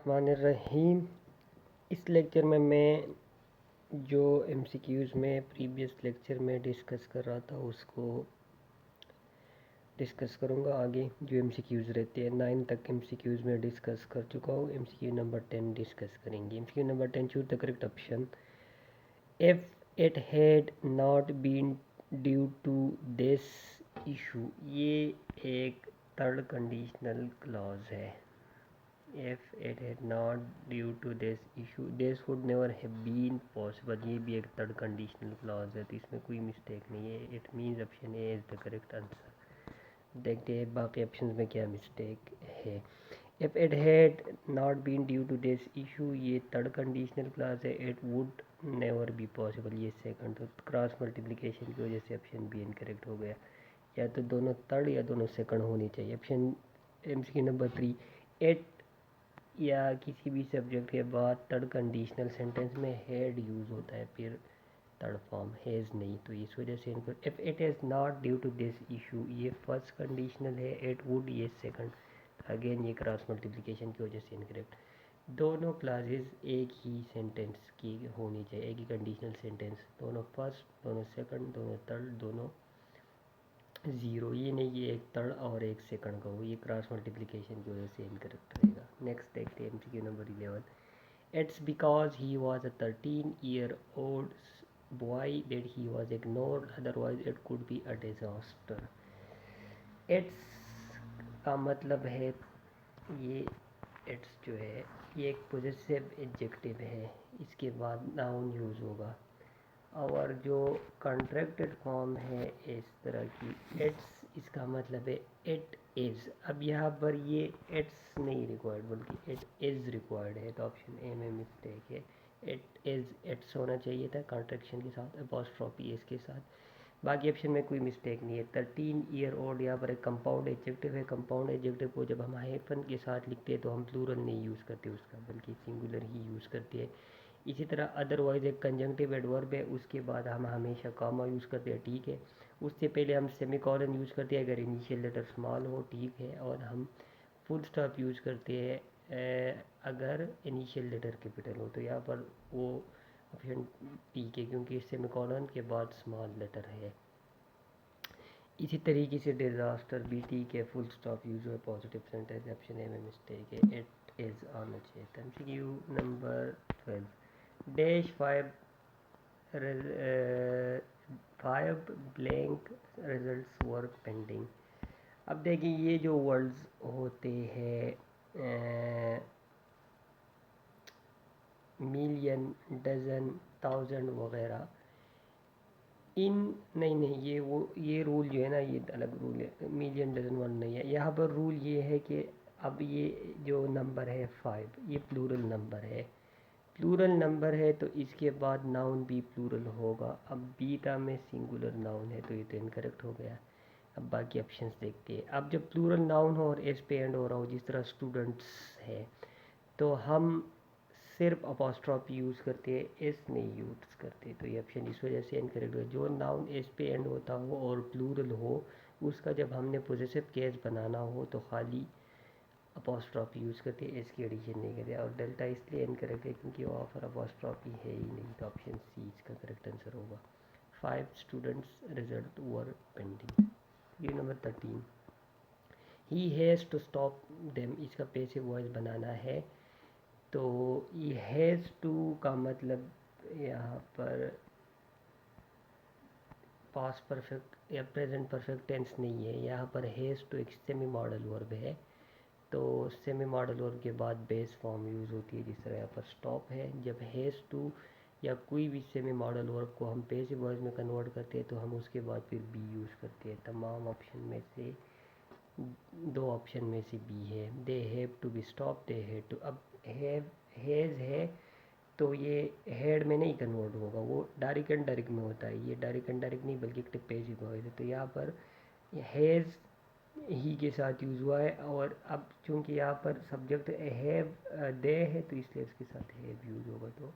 बिस्मिल्लाहिर्रहमानिर्रहीम। इस लेक्चर में मैं जो एमसीक्यूज़ में प्रीवियस लेक्चर में डिस्कस कर रहा था उसको डिस्कस करूँगा। आगे जो एमसीक्यूज़ रहते हैं 9 तक एमसीक्यूज़ में डिस्कस कर चुका हूँ। एमसीक्यू नंबर 10 डिस्कस करेंगे। MCQ number 10, choose the correct option. If it had not been due to this issue, ये एक थर्ड कंडीशनल क्लॉज है। If it had not due to this issue, this would never have been possible, ये भी एक third conditional clause है, तो इसमें कोई मिस्टेक नहीं है। It means option A is the correct answer. देखते हैं बाकी ऑप्शन में क्या मिस्टेक है। If it had not been due to this issue, ये थर्ड कंडीशनल क्लॉज है। It would never be possible, ये सेकंड। तो क्रॉस मल्टीप्लिकेशन की वजह से ऑप्शन बी इनकरेक्ट हो गया। या तो दोनों थर्ड या दोनों सेकंड होनी चाहिए। ऑप्शन एमसीक्यू नंबर 3, इट या किसी भी सब्जेक्ट के बाद थर्ड कंडीशनल सेंटेंस में हैड यूज़ होता है, फिर थर्ड फॉर्म हैज़ नहीं, तो इस वजह से इनको if it is not due to this issue, ये फर्स्ट कंडीशनल है। इट वुड, ये सेकंड। अगेन ये क्रॉस मल्टीप्लिकेशन की वजह से इनकरेक्ट। दोनों क्लासेस एक ही सेंटेंस की होनी चाहिए, एक ही कंडीशनल सेंटेंस। दोनों फर्स्ट, दोनों सेकंड, दोनों थर्ड, दोनों ज़ीरो। ये नहीं कि एक थर्ड और एक सेकंड का हो, ये क्रॉस मल्टीप्लिकेशन की वजह से इनकरेक्ट रहेगा। नेक्स्ट देखते हैं MCQ number 11। It's because he was a 13-year-old boy that he was ignored, otherwise it could be a disaster. It's का मतलब है, ये इट्स जो है ये एक पॉजिटिव एडजेक्टिव है, इसके बाद नाउन यूज़ होगा। और जो कॉन्ट्रैक्टेड फॉर्म है इस तरह की, इट्स, इसका मतलब है इट इज़। अब यहाँ पर ये इट्स नहीं रिक्वायर्ड बल्कि इट इज़ रिक्वायर्ड है, तो ऑप्शन ए में मिस्टेक है। इट इज़, इट्स होना चाहिए था कॉन्ट्रैक्शन के साथ, अपॉस्ट्रोफी एस के साथ। बाकी ऑप्शन में कोई मिस्टेक नहीं है। 13-year-old यहाँ पर एक कंपाउंड एडजेक्टिव है। कंपाउंड एडजेक्टिव को जब हम हाइफन के साथ लिखते हैं तो हम प्लूरल नहीं यूज़ करते उसका, बल्कि सिंगुलर ही यूज़ करते हैं। इसी तरह अदरवाइज एक कंजंक्टिव एडवर्ब है, उसके बाद हम हमेशा कॉमा यूज़ करते हैं, ठीक है। उससे पहले हम सेमीकोलन यूज़ करते हैं अगर इनिशियल लेटर स्मॉल हो, ठीक है। और हम फुल स्टॉप यूज़ करते हैं अगर इनिशियल लेटर कैपिटल हो, तो यहाँ पर वो ऑप्शन ठीक है क्योंकि सेमीकोलन के बाद स्मॉल लेटर है। इसी तरीके से डिज़ास्टर भी ठीक है, फुल स्टॉप यूज हुआ, पॉजिटिव सेंटेंस। ऑप्शन ए में मिस्टेक है, इट इज़ आना चाहिए। MCQ number 12, dash 5 blank results were pending. अब देखिए ये जो वर्ड्स होते हैं मिलियन, डजन, थाउजेंड वगैरह, इन नहीं ये रूल जो है ना, ये अलग रूल है। मिलियन, डजन, वन नहीं है। यहाँ पर रूल ये है कि अब ये जो नंबर है 5, ये प्लूरल नंबर है। प्लूरल नंबर है तो इसके बाद नाउन भी प्लूरल होगा। अब बीटा में सिंगुलर नाउन है तो ये तो इनकरेक्ट हो गया। अब बाकी ऑप्शंस देखते हैं। अब जब प्लूरल नाउन हो और एस पे एंड हो रहा हो, जिस तरह स्टूडेंट्स है, तो हम सिर्फ अपॉस्ट्रॉफी यूज़ करते हैं, एस नहीं यूज़ करते, तो ये ऑप्शन इस वजह से इनकरेक्ट है। जो नाउन एस पे एंड होता हो और प्लूरल हो, उसका जब हमने पॉजेसिव केस बनाना हो तो खाली अपॉस्ट्रॉफी यूज़ करते हैं, एस की एडिशन नहीं करते। और डेल्टा इसलिए इनकरेक्ट है क्योंकि वहाँ पर अपॉस्ट्रॉफी है ही नहीं, तो ऑप्शन सी इसका करेक्ट आंसर होगा। 5 स्टूडेंट्स रिजल्ट वर पेंडिंग। ये number 13, he has to stop them, इसका पैसिव वॉइस बनाना है, तो ये हैज़ टू का मतलब यहाँ पर पास्ट परफेक्ट या प्रेजेंट परफेक्ट टेंस नहीं है। यहाँ पर हैज़ टू एक सेमी मॉडल वर्ब है, तो सेमी मॉडल वर्ब के बाद बेस फॉर्म यूज़ होती है, जिस तरह यहाँ पर स्टॉप है। जब हैज़ टू या कोई भी सेमी मॉडल वर्ब को हम पैसिव वॉइस में कन्वर्ट करते हैं तो हम उसके बाद फिर बी यूज़ करते हैं। तमाम ऑप्शन में से 2 ऑप्शन में से बी है। They have to be stop, they have to. अब हैज़ है तो ये हेड में नहीं कन्वर्ट होगा, वो डायरेक्ट एंड डायरेक्ट में होता है। ये डायरेक्ट एंड डायरेक्ट नहीं बल्कि एक पैसिव वॉइस है, तो यहाँ पर हैज़ ही के साथ यूज़ हुआ है। और अब चूंकि यहाँ पर सब्जेक्ट हैव दे है तो इसलिए इसके साथ हैव यूज़ होगा, तो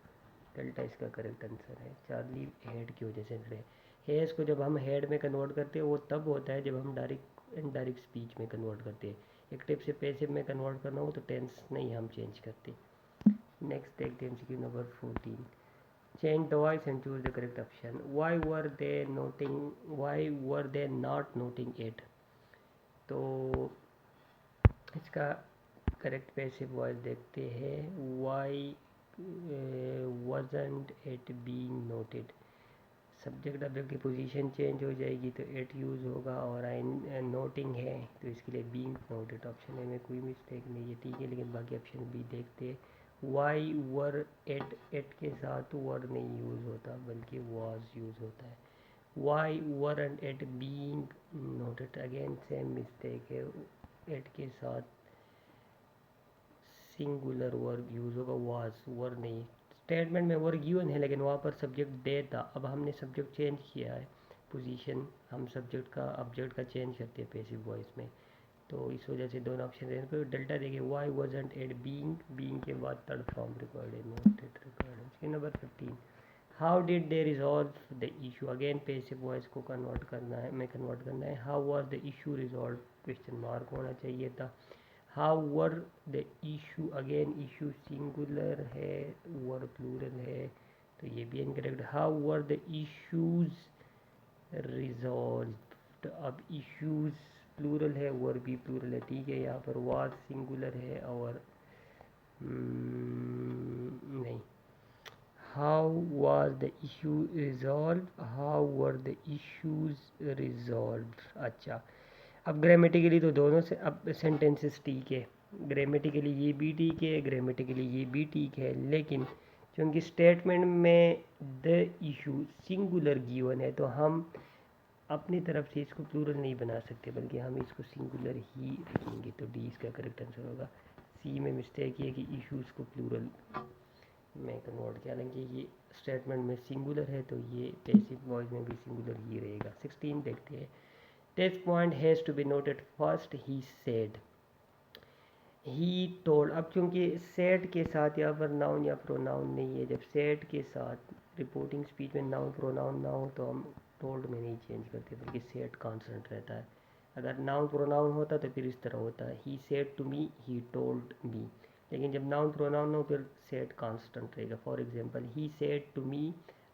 डेल्टा इसका करेक्ट आंसर है। चार्ली हेड की वजह से है। हैज़ को जब हम हेड में कन्वर्ट करते हैं वो तब होता है जब हम डायरेक्ट एंड डायरेक्ट स्पीच में कन्वर्ट करते हैं। एक्टिव से पैसिव में कन्वर्ट करना हो तो टेंस नहीं हम चेंज करते। नेक्स्ट देखते हैं MCQ number 14। Change the voice and choose the correct option. Why were they not noting it. तो इसका करेक्ट पैसिव वॉइस देखते हैं। Why wasn't it being noted। Subject object की पोजीशन चेंज हो जाएगी तो इट यूज़ होगा, और आई नोटिंग है तो इसके लिए बीइंग नोटेड। ऑप्शन ए में कोई मिस्टेक नहीं है, ठीक है। लेकिन बाकी ऑप्शन भी देखते हैं। वाई वर एट के साथ वर नहीं यूज़ होता बल्कि वाज यूज़ होता है। Why weren't it being noted, again same mistake है। एट के साथ सिंगुलर वर्ब यूज़ होगा, वाज वर नहीं। स्टेटमेंट में वर्ब गिवन है लेकिन वहाँ पर सब्जेक्ट दे था। अब हमने सब्जेक्ट चेंज किया है, पोजीशन हम सब्जेक्ट का ऑब्जेक्ट का चेंज करते हैं पैसिव वॉइस में, तो इस वजह से दोनों ऑप्शन देने पर डेल्टा देखिए। वाई वाजंट एट बीइंग के बाद थर्ड फॉर्म रिक्वायर्ड है, नोटेड रिक्वायर्ड है। Number 15। How did they resolve the issue. Again passive voice को कन्वर्ट करना है, मैं कन्वर्ट करना है। How was the issue resolve, question mark होना चाहिए था। How were the issue, again issue singular है, वर प्लूरल है तो ये भी incorrect. How were the issues resolve, अब इशूज प्लूरल है, वर भी प्लूरल है, ठीक है। यहाँ पर वाज सिंगुलर है और नहीं। How was the issue resolve, how were the issues resolve. अच्छा, अब ग्रामेटिकली तो दोनों से अब सेंटेंसेस ठीक है, ग्रामेटिकली ये भी ठीक है, ग्रामेटिकली ये भी ठीक है, लेकिन क्योंकि स्टेटमेंट में द इशू सिंगुलर गिवन है तो हम अपनी तरफ से इसको प्लूरल नहीं बना सकते बल्कि हम इसको सिंगुलर ही रखेंगे। तो डी इसका करेक्ट आंसर होगा। सी में मिस्टेक ये कि इशूज़ को प्लूरल में कन्वर्ट किया, हालांकि ये स्टेटमेंट में सिंगुलर है तो ये पैसिव वॉइस में भी सिंगुलर ही रहेगा। 16 देखते हैं। This point has to be noted first, he said, he told. अब चूंकि सेड के साथ यहाँ पर नाउन या प्रोनाउन नहीं है, जब सेड के साथ रिपोर्टिंग स्पीच में नाउन प्रोनाउन ना हो तो हम टोल्ड में नहीं चेंज करते बल्कि सेड कांस्टेंट रहता है। अगर नाउन प्रोनाउन होता तो फिर इस तरह होता है, he said to me, he told me. लेकिन जब नाउन प्रोनाउन हो फिर सेड कांस्टेंट रहेगा। For example, he said to me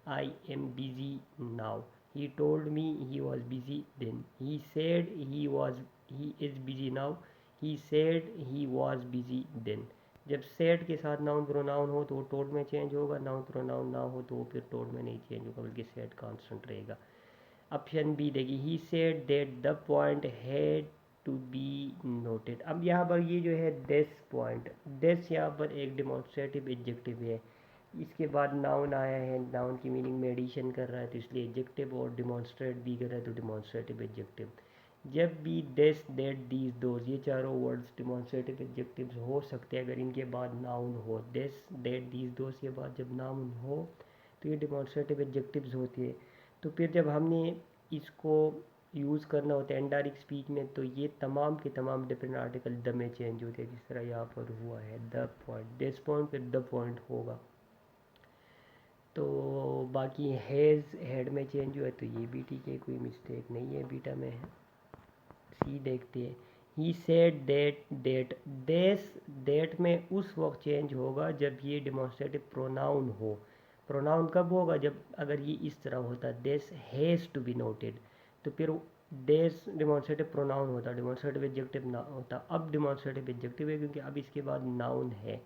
I am busy now, he told me he was busy then, he said he is busy now, he said he was busy then। जब said के साथ noun pronoun हो तो वो told में change होगा, noun pronoun ना हो तो वो फिर टोल्ड में नहीं चेंज होगा बल्कि सेड कांस्टेंट रहेगा। ऑप्शन बी देखिए, he said that the point had to be noted. अब यहाँ पर ये जो है दिस पॉइंट, दिस यहाँ पर एक डिमॉन्स्ट्रेटिव एडजेक्टिव है, इसके बाद नाउन आया है, नाउन की मीनिंग में एडिशन कर रहा है तो इसलिए एडजेक्टिव, और डिमॉन्स्ट्रेट भी कर रहा है तो डिमॉन्स्ट्रेटिव एडजेक्टिव। जब भी दिस दैट दीज दोज, ये चारों वर्ड्स डिमॉन्स्ट्रेटिव एडजेक्टिव्स हो सकते हैं अगर इनके बाद नाउन हो। दिस दैट दीज दोज के बाद जब नाउन हो तो ये डिमॉन्स्ट्रेटिव एडजेक्टिव्स होती है। तो फिर जब हमने इसको यूज़ करना होता है इनडायरेक्ट स्पीच में तो ये तमाम के तमाम डिफरेंट आर्टिकल द में चेंज होते हैं, जिस तरह यहाँ पर हुआ है द पॉइंट, दिस पॉइंट फिर द पॉइंट होगा। तो बाकी हैज़ हेड में चेंज हुआ है तो ये भी ठीक है, कोई मिस्टेक नहीं है बीटा में। सी देखते हैं। ही सेड दैट दिस दैट में उस वक्त चेंज होगा जब ये डिमॉन्स्ट्रेटिव प्रोनाउन हो। प्रोनाउन कब होगा, जब अगर ये इस तरह होता this has to be noted तो फिर दिस डिमॉन्स्ट्रेटिव प्रोनाउन होता, डिमॉन्स्ट्रेटिव एडजेक्टिव ना होता। अब डिमॉन्स्ट्रेटिव एडजेक्टिव है क्योंकि अब इसके बाद नाउन है,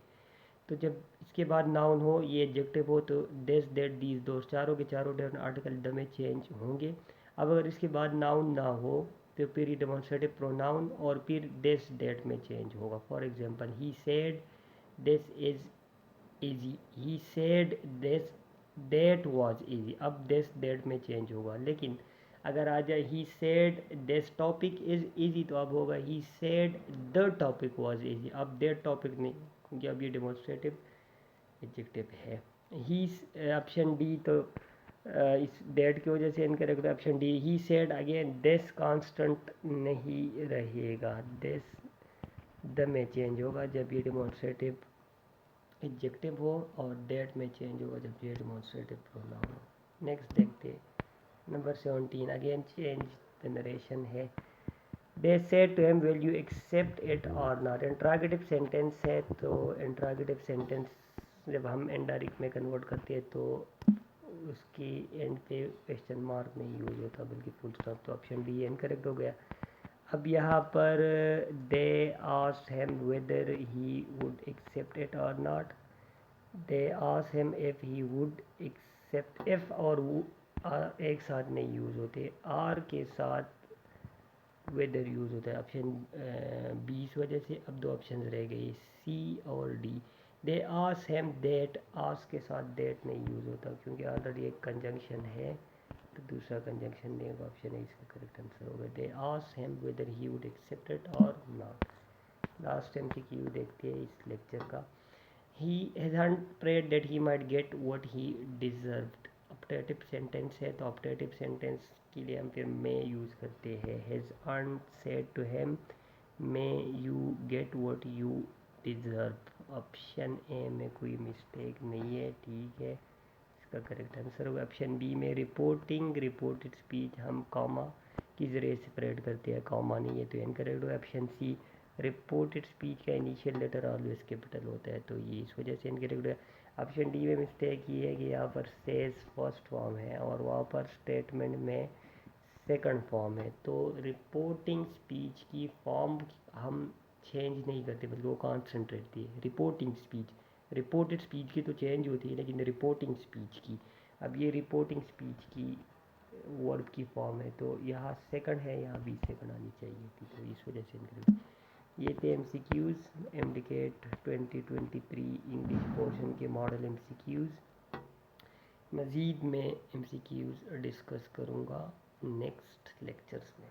तो जब इसके बाद नाउन हो ये एडजेक्टिव हो तो दिस दैट दीज दोज चारों के चारों डिफरेंट आर्टिकल द में चेंज होंगे। अब अगर इसके बाद नाउन ना हो तो फिर ये डेमोन्स्ट्रेटिव प्रोनाउन और फिर दिस दैट में चेंज होगा। For example, he said this is easy, he said this that was easy, अब दिस दैट में चेंज होगा। लेकिन अगर आ जाए he said this topic is easy तो अब होगा he said the topic was easy, अब दैट टॉपिक नहीं क्योंकि अब ये डेमोन्स्ट्रेटिव एडजेक्टिव है। ही ऑप्शन डी तो इस डेट की वजह से इनकरेक्ट है। Option D, he said again this constant नहीं रहेगा, दिस द में चेंज होगा जब ये डेमोन्स्ट्रेटिव एडजेक्टिव हो और डेट में चेंज होगा जब ये डेमोन्स्ट्रेटिव प्रोनाउन हो। नेक्स्ट देखते हैं number 17। Again change the narration है। They said to him will you accept it और नॉट। इंट्रागेटिव सेंटेंस है तो इंट्रागेटिव सेंटेंस जब हम इंडायरेक्ट में कन्वर्ट करते हैं तो उसकी एंड पे क्वेश्चन मार्क नहीं यूज होता बल्कि फुल स्टॉप। तो ऑप्शन डी इनकरेक्ट हो गया। अब यहाँ पर they asked him whether he would accept it और not. They asked him if he would accept. If और वो एक साथ नहीं यूज़ होते, आर के साथ वेदर यूज़ होता है। ऑप्शन बी इस वजह से। अब दो ऑप्शन रह गए सी और D. They asked him that, ask के साथ दैट नहीं यूज़ होता क्योंकि ऑलरेडी एक कंजंक्शन है तो दूसरा कंजंक्शन नहीं होगा। ऑप्शन ए इसका करेक्ट आंसर होगा। They asked him whether he would accept it और नॉट। लास्ट एमसीक्यू देखते हैं इस लेक्चर का। He hasn't prayed that he might get what he deserved। Optative sentence है तो ऑप्टेटिव सेंटेंस के लिए हम फिर मे यूज़ करते हैं। Has earned said to him may you get what you deserve। Option A में कोई मिस्टेक नहीं है, ठीक है, इसका करेक्ट आंसर होगा। ऑप्शन बी में रिपोर्टिंग रिपोर्टेड स्पीच हम कॉमा की ज़रिए सेपरेट करते हैं, कॉमा नहीं है तो इनकरेक्ट होगा। ऑप्शन सी रिपोर्टेड स्पीच का इनिशियल लेटर ऑलवेज कैपिटल होता है तो ये इस वजह से इनकरेक्ट है। ऑप्शन डी में मिस्टेक ये है कि यहाँ पर सेज फर्स्ट फॉर्म है और वहाँ पर स्टेटमेंट में सेकंड फॉर्म है। तो रिपोर्टिंग स्पीच की फॉर्म हम चेंज नहीं करते बल्कि वो कांस्टेंट रहती है। रिपोर्टिंग स्पीच, रिपोर्टेड स्पीच की तो चेंज होती है लेकिन रिपोर्टिंग स्पीच की, अब ये रिपोर्टिंग स्पीच की वर्ब की फॉर्म है तो यहाँ सेकंड है, यहाँ भी सेकंड आनी चाहिए थी तो इस वजह से इनकरेक्ट। ये थे MCQs एमडीकेट 2023 इंग्लिश पोर्शन के मॉडल MCQs। मज़ीद में MCQs डिस्कस करूँगा नेक्स्ट लेक्चर्स में।